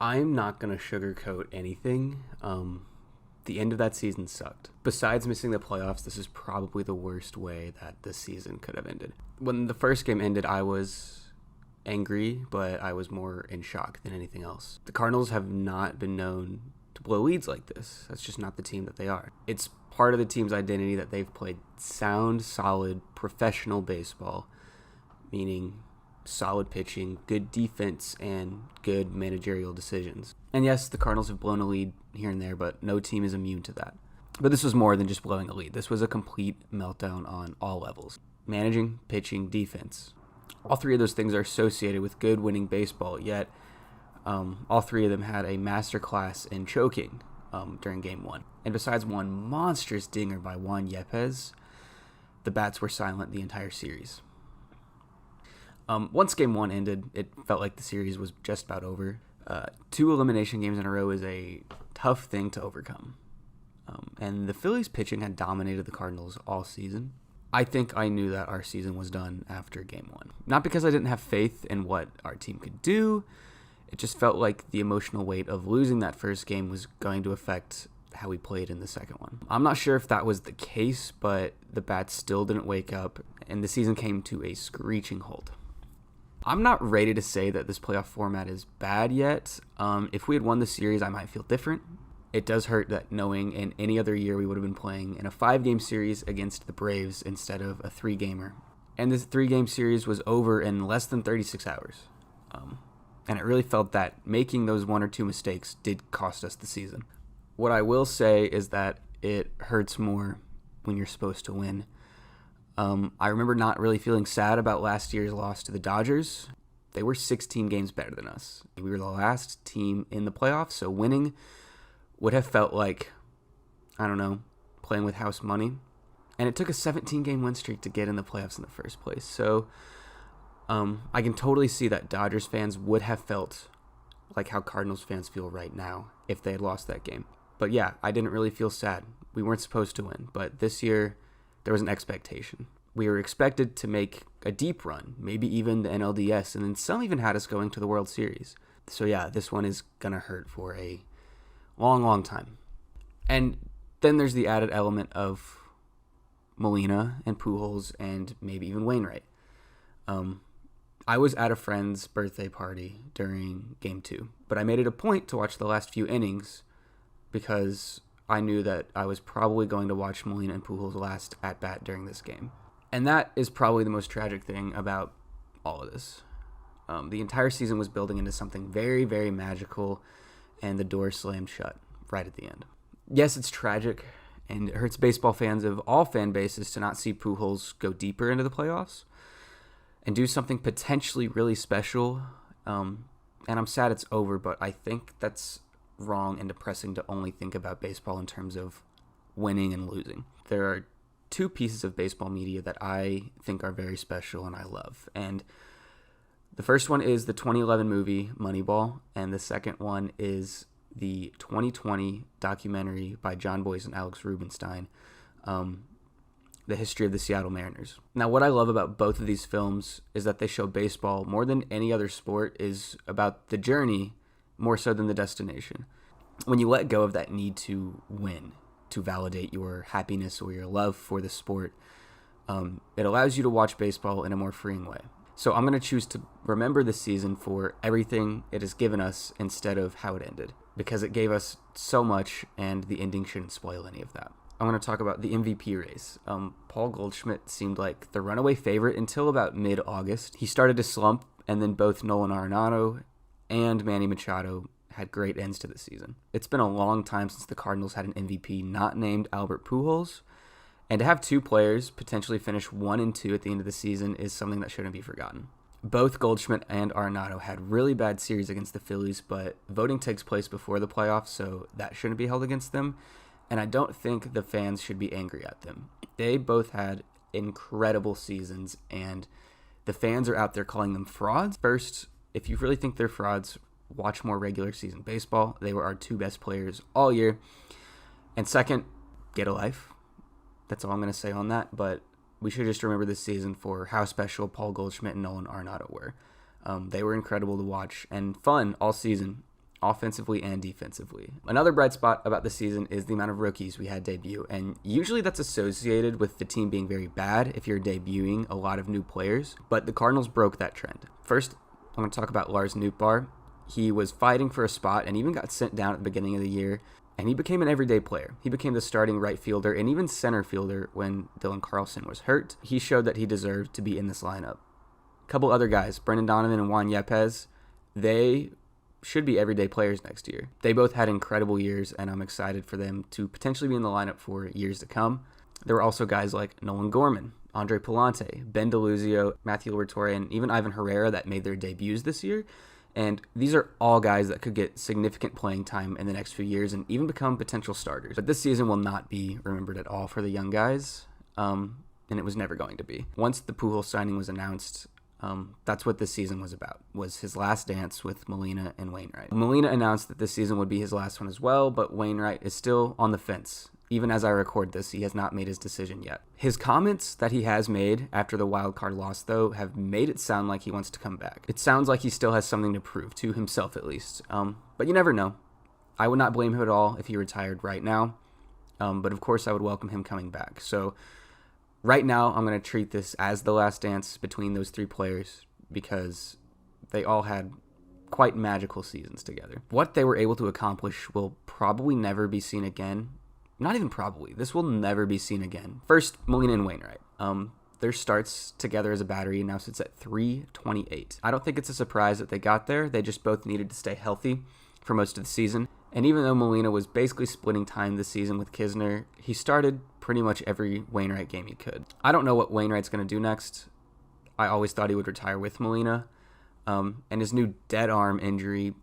I'm not going to sugarcoat anything. The end of that season sucked. Besides missing the playoffs, this is probably the worst way that this season could have ended. When the first game ended, I was angry, but I was more in shock than anything else. The Cardinals have not been known to blow leads like this. That's just not the team that they are. It's part of the team's identity that they've played sound, solid, professional baseball, meaning solid pitching, good defense, and good managerial decisions. And yes, the Cardinals have blown a lead here and there, but no team is immune to that. But this was more than just blowing a lead. This was a complete meltdown on all levels. Managing, pitching, defense. All three of those things are associated with good winning baseball, yet all three of them had a masterclass in choking during Game 1. And besides one monstrous dinger by Juan Yepes, the bats were silent the entire series. Once Game 1 ended, it felt like the series was just about over. 2 elimination games in a row is a tough thing to overcome. And the Phillies pitching had dominated the Cardinals all season. I think I knew that our season was done after Game 1. Not because I didn't have faith in what our team could do. It just felt like the emotional weight of losing that first game was going to affect how we played in the second one. I'm not sure if that was the case, but the bats still didn't wake up, and the season came to a screeching halt. I'm not ready to say that this playoff format is bad yet. If we had won the series, I might feel different. It does hurt that knowing in any other year we would have been playing in a 5-game series against the Braves instead of a 3-gamer. And this 3-game series was over in less than 36 hours. And it really felt that making those 1 or 2 mistakes did cost us the season. What I will say is that it hurts more when you're supposed to win. I remember not really feeling sad about last year's loss to the Dodgers. They were 16 games better than us. We were the last team in the playoffs, so winning would have felt like, I don't know, playing with house money. And it took a 17-game win streak to get in the playoffs in the first place. So I can totally see that Dodgers fans would have felt like how Cardinals fans feel right now if they had lost that game. But yeah, I didn't really feel sad. We weren't supposed to win, but this year there was an expectation. We were expected to make a deep run, maybe even the NLDS, and then some even had us going to the World Series. So yeah, this one is going to hurt for a long, long time. And then there's the added element of Molina and Pujols and maybe even Wainwright. I was at a friend's birthday party during Game 2, but I made it a point to watch the last few innings because I knew that I was probably going to watch Molina and Pujols' last at-bat during this game. And that is probably the most tragic thing about all of this. The entire season was building into something very, very magical, and the door slammed shut right at the end. Yes, it's tragic, and it hurts baseball fans of all fan bases to not see Pujols go deeper into the playoffs and do something potentially really special. And I'm sad it's over, but I think that's wrong and depressing to only think about baseball in terms of winning and losing. There are 2 pieces of baseball media that I think are very special and I love. And the first one is the 2011 movie Moneyball, and the second one is the 2020 documentary by John Boyce and Alex Rubinstein, The History of the Seattle Mariners. Now, what I love about both of these films is that they show baseball more than any other sport is about the journey more so than the destination. When you let go of that need to win, to validate your happiness or your love for the sport, it allows you to watch baseball in a more freeing way. So I'm going to choose to remember this season for everything it has given us instead of how it ended, because it gave us so much and the ending shouldn't spoil any of that. I want to talk about the MVP race. Paul Goldschmidt seemed like the runaway favorite until about mid-August. He started to slump, and then both Nolan Arenado and Manny Machado had great ends to the season. It's been a long time since the Cardinals had an MVP not named Albert Pujols, and to have 2 players potentially finish 1 and 2 at the end of the season is something that shouldn't be forgotten. Both Goldschmidt and Arenado had really bad series against the Phillies, but voting takes place before the playoffs, so that shouldn't be held against them. And I don't think the fans should be angry at them. They both had incredible seasons, and the fans are out there calling them frauds. First, if you really think they're frauds, watch more regular season baseball. They were our 2 best players all year. And second, get a life. That's all I'm going to say on that. But we should just remember this season for how special Paul Goldschmidt and Nolan Arenado were. They were incredible to watch and fun all season. offensively and defensively. Another bright spot about the season is the amount of rookies we had debut, and usually that's associated with the team being very bad if you're debuting a lot of new players, but the Cardinals broke that trend. First, I'm going to talk about Lars Nootbaar. He was fighting for a spot and even got sent down at the beginning of the year, and he became an everyday player. He became the starting right fielder and even center fielder when Dylan Carlson was hurt. He showed that he deserved to be in this lineup. A couple other guys, Brendan Donovan and Juan Yepes, they should be everyday players next year. They both had incredible years, and I'm excited for them to potentially be in the lineup for years to come. There were also guys like Nolan Gorman, Andre Palante, Ben DeLuzio, Matthew Liberatore, and even Ivan Herrera that made their debuts this year. And these are all guys that could get significant playing time in the next few years and even become potential starters. But this season will not be remembered at all for the young guys, and it was never going to be. Once the Pujols signing was announced, that's what this season was about, was his last dance with Molina and Wainwright. Molina announced that this season would be his last one as well, but Wainwright is still on the fence. Even as I record this, he has not made his decision yet. His comments that he has made after the wild card loss, though, have made it sound like he wants to come back. It sounds like he still has something to prove, to himself at least. But you never know. I would not blame him at all if he retired right now. But of course, I would welcome him coming back. So right now, I'm going to treat this as the last dance between those three players because they all had quite magical seasons together. What they were able to accomplish will probably never be seen again. Not even probably. This will never be seen again. First, Molina and Wainwright. Their starts together as a battery now sits at 328. I don't think it's a surprise that they got there. They just both needed to stay healthy for most of the season. And even though Molina was basically splitting time this season with Kisner, he started pretty much every Wainwright game he could. I don't know what Wainwright's going to do next. I always thought he would retire with Molina. And his new dead arm injury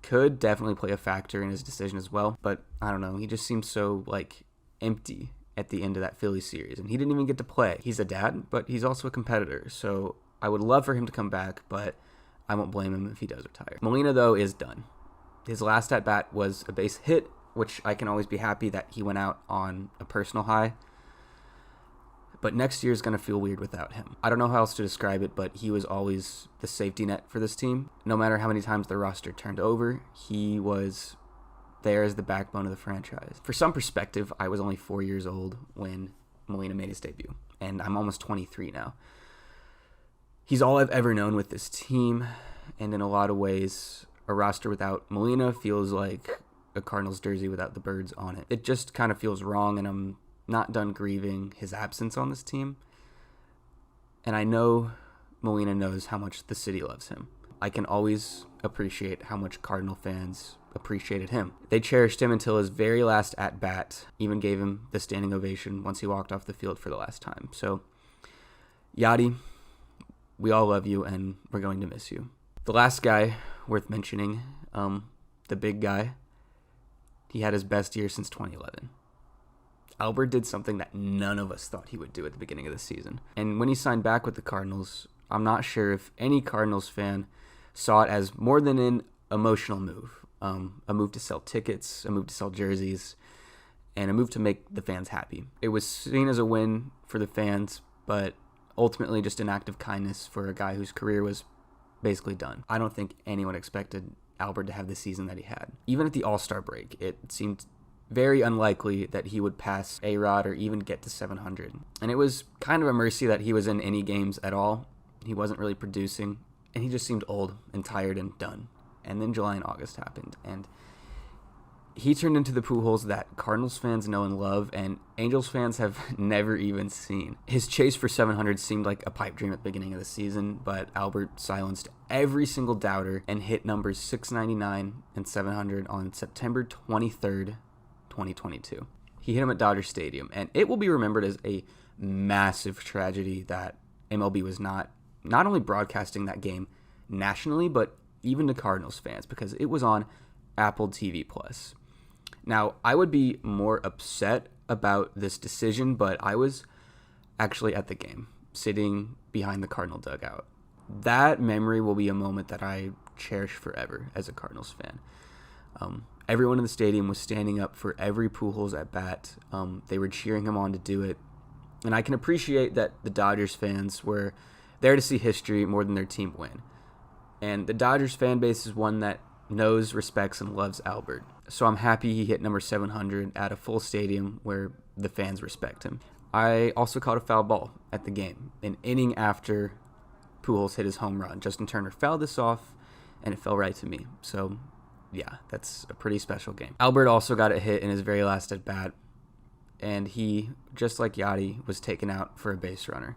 could definitely play a factor in his decision as well. But I don't know. He just seems so, empty at the end of that Philly series. And he didn't even get to play. He's a dad, but he's also a competitor. So I would love for him to come back, but I won't blame him if he does retire. Molina, though, is done. His last at-bat was a base hit, which I can always be happy that he went out on a personal high. But next year is going to feel weird without him. I don't know how else to describe it, but he was always the safety net for this team. No matter how many times the roster turned over, he was there as the backbone of the franchise. For some perspective, I was only 4 years old when Molina made his debut, and I'm almost 23 now. He's all I've ever known with this team, and in a lot of ways, a roster without Molina feels like a Cardinals jersey without the birds on it. It just kind of feels wrong, and I'm not done grieving his absence on this team. And I know Molina knows how much the city loves him. I can always appreciate how much Cardinal fans appreciated him. They cherished him until his very last at-bat, even gave him the standing ovation once he walked off the field for the last time. So, Yadi, we all love you, and we're going to miss you. The last guy worth mentioning, the big guy, he had his best year since 2011. Albert did something that none of us thought he would do at the beginning of the season. And when he signed back with the Cardinals, I'm not sure if any Cardinals fan saw it as more than an emotional move. A move to sell tickets, a move to sell jerseys, and a move to make the fans happy. It was seen as a win for the fans, but ultimately just an act of kindness for a guy whose career was basically done. I don't think anyone expected Albert to have the season that he had. Even at the All-Star break, it seemed very unlikely that he would pass A-Rod or even get to 700. And it was kind of a mercy that he was in any games at all. He wasn't really producing, and he just seemed old and tired and done. And then July and August happened, and he turned into the Pujols that Cardinals fans know and love, and Angels fans have never even seen. His chase for 700 seemed like a pipe dream at the beginning of the season, but Albert silenced every single doubter and hit numbers 699 and 700 on September 23rd, 2022. He hit him at Dodger Stadium, and it will be remembered as a massive tragedy that MLB was not only broadcasting that game nationally, but even to Cardinals fans, because it was on Apple TV+. Now, I would be more upset about this decision, but I was actually at the game, sitting behind the Cardinal dugout. That memory will be a moment that I cherish forever as a Cardinals fan. Everyone in the stadium was standing up for every Pujols at bat. They were cheering him on to do it. And I can appreciate that the Dodgers fans were there to see history more than their team win. And the Dodgers fan base is one that knows, respects, and loves Albert. So I'm happy he hit number 700 at a full stadium where the fans respect him. I also caught a foul ball at the game, an inning after Pujols hit his home run. Justin Turner fouled this off, and it fell right to me. So, yeah, that's a pretty special game. Albert also got a hit in his very last at-bat, and he, just like Yachty, was taken out for a base runner,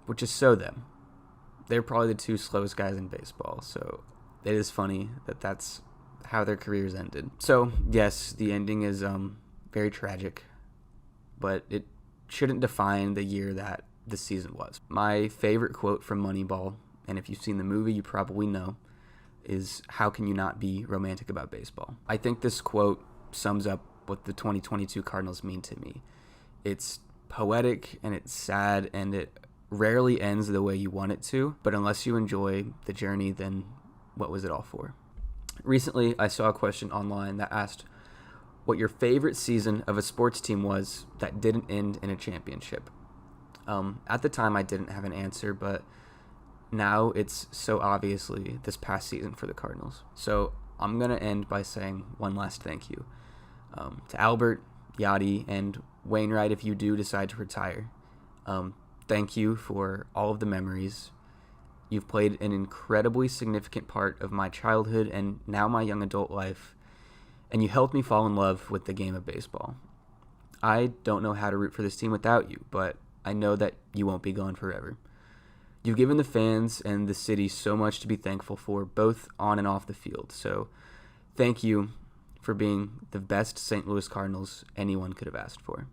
which is so them. They're probably the two slowest guys in baseball, so it is funny that that's how their careers ended. So, yes, the ending is very tragic, but it shouldn't define the year that the season was. My favorite quote from Moneyball, and if you've seen the movie, you probably know, is, "How can you not be romantic about baseball?" I think this quote sums up what the 2022 Cardinals mean to me. It's poetic, and it's sad, and it rarely ends the way you want it to, but unless you enjoy the journey, then what was it all for? Recently, I saw a question online that asked what your favorite season of a sports team was that didn't end in a championship. At the time, I didn't have an answer, but now it's so obviously this past season for the Cardinals. So I'm going to end by saying one last thank you to Albert, Yachty, and Wainwright if you do decide to retire. Thank you for all of the memories. You've played an incredibly significant part of my childhood and now my young adult life, and you helped me fall in love with the game of baseball. I don't know how to root for this team without you, but I know that you won't be gone forever. You've given the fans and the city so much to be thankful for, both on and off the field. So thank you for being the best St. Louis Cardinals anyone could have asked for.